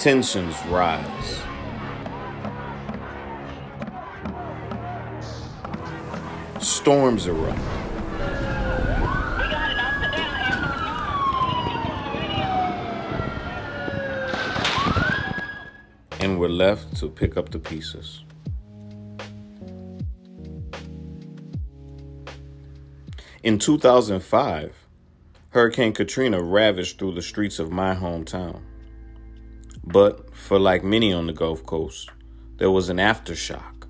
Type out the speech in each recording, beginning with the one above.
Tensions rise. Storms erupt. And we're left to pick up the pieces. In 2005, Hurricane Katrina ravaged through the streets of my hometown. But for like many on the Gulf Coast, there was an aftershock.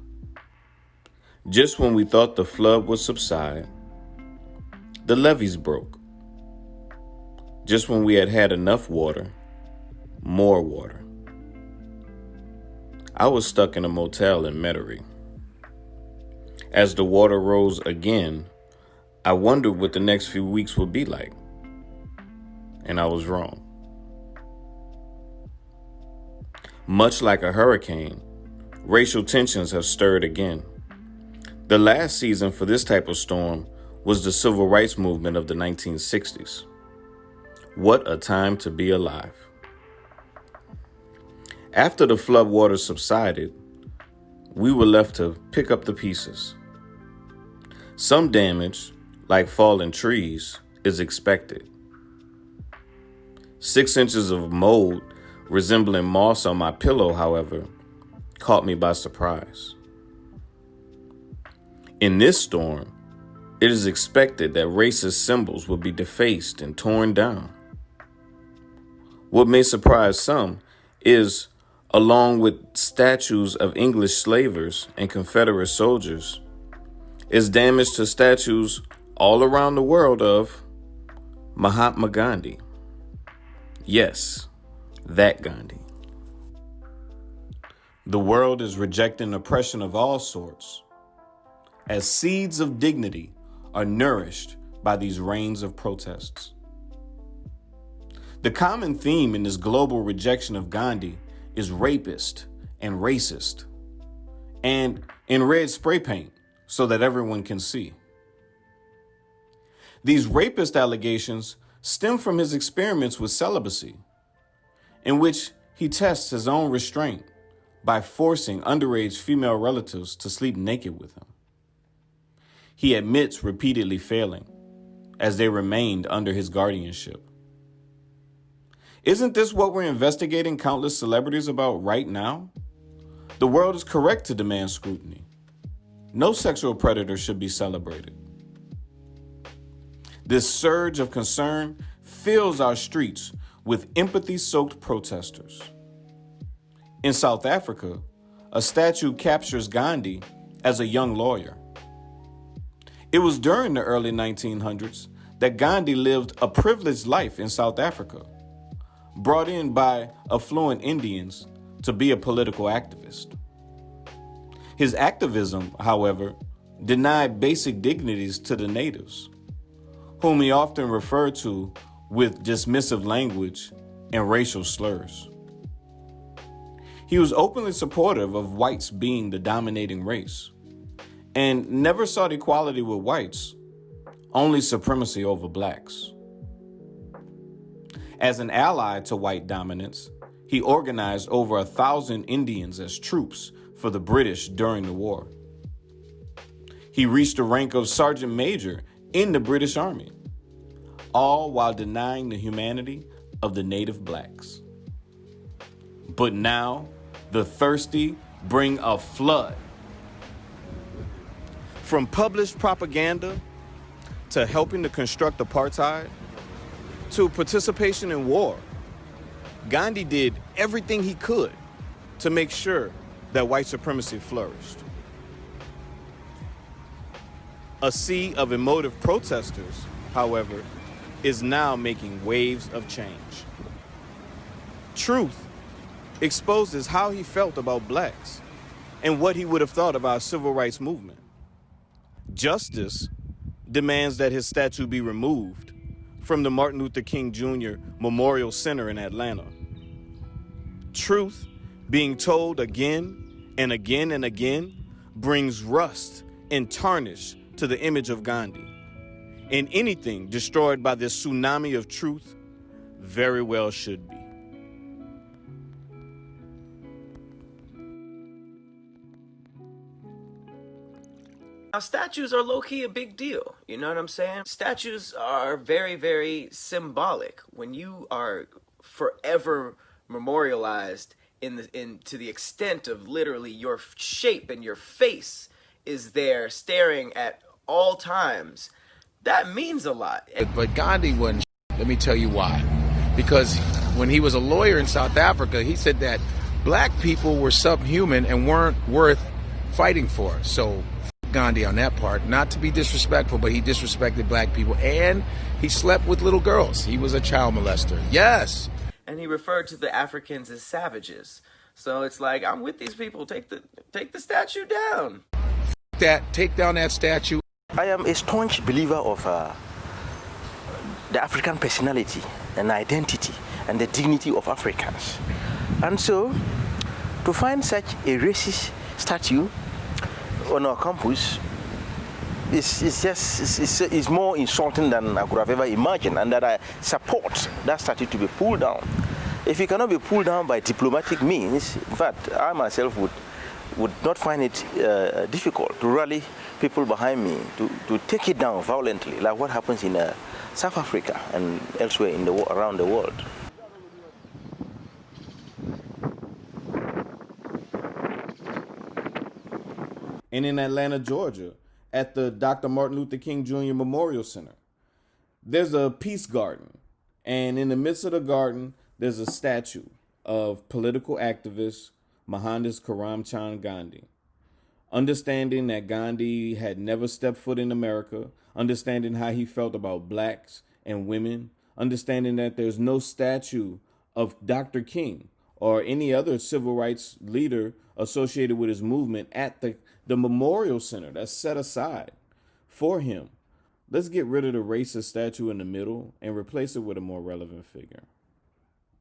Just when we thought the flood would subside, the levees broke. Just when we had had enough water, more water. I was stuck in a motel in Metairie. As the water rose again, I wondered what the next few weeks would be like. And I was wrong. Much like a hurricane, racial tensions have stirred again. The last season for this type of storm was the civil rights movement of the 1960s. What a time to be alive. After the floodwaters subsided, we were left to pick up the pieces. Some damage, like fallen trees, is expected. 6 inches of mold resembling moss on my pillow, however, caught me by surprise. In this storm, it is expected that racist symbols will be defaced and torn down. What may surprise some is, along with statues of English slavers and Confederate soldiers, is damage to statues all around the world of Mahatma Gandhi. Yes, that Gandhi. The world is rejecting oppression of all sorts, as seeds of dignity are nourished by these rains of protests. The common theme in this global rejection of Gandhi is rapist and racist, and in red spray paint so that everyone can see. These rapist allegations stem from his experiments with celibacy, in which he tests his own restraint by forcing underage female relatives to sleep naked with him. He admits repeatedly failing, as they remained under his guardianship. Isn't this what we're investigating countless celebrities about right now? The world is correct to demand scrutiny. No sexual predator should be celebrated. This surge of concern fills our streets with empathy-soaked protesters. In South Africa, a statue captures Gandhi as a young lawyer. It was during the early 1900s that Gandhi lived a privileged life in South Africa, brought in by affluent Indians to be a political activist. His activism, however, denied basic dignities to the natives, whom he often referred to with dismissive language and racial slurs. He was openly supportive of whites being the dominating race, and never sought equality with whites, only supremacy over blacks. As an ally to white dominance, he organized over 1,000 Indians as troops for the British during the war. He reached the rank of sergeant major in the British Army, all while denying the humanity of the native blacks. But now, the thirsty bring a flood. From published propaganda to helping to construct apartheid to participation in war, Gandhi did everything he could to make sure that white supremacy flourished. A sea of emotive protesters, however, is now making waves of change. Truth exposes how he felt about blacks and what he would have thought of our civil rights movement. Justice demands that his statue be removed from the Martin Luther King Jr. Memorial Center in Atlanta. Truth, being told again and again and again, brings rust and tarnish to the image of Gandhi. And anything destroyed by this tsunami of truth very well should be. Now, statues are low-key a big deal. You know what I'm saying? Statues are very, very symbolic. When you are forever memorialized to the extent of literally your shape and your face is there staring at all times, that means a lot. But Gandhi wasn't. Let me tell you why. Because when he was a lawyer in South Africa, he said that black people were subhuman and weren't worth fighting for. So Gandhi on that part, not to be disrespectful, but he disrespected black people, and he slept with little girls. He was a child molester. Yes. And he referred to the Africans as savages. So it's like, I'm with these people. Take the statue down. Take down that statue. I am a staunch believer of the African personality and identity and the dignity of Africans. And so, to find such a racist statue on our campus is more insulting than I could have ever imagined, and that I support that statue to be pulled down. If it cannot be pulled down by diplomatic means, in fact, I myself would not find it difficult to rally people behind me to take it down violently, like what happens in South Africa and elsewhere around the world. And in Atlanta, Georgia, at the Dr. Martin Luther King Jr. Memorial Center, there's a peace garden. And in the midst of the garden, there's a statue of political activist Mohandas Karamchand Gandhi. Understanding that Gandhi had never stepped foot in America, understanding how he felt about blacks and women, understanding that there's no statue of Dr. King or any other civil rights leader associated with his movement at the memorial center that's set aside for him. Let's get rid of the racist statue in the middle and replace it with a more relevant figure.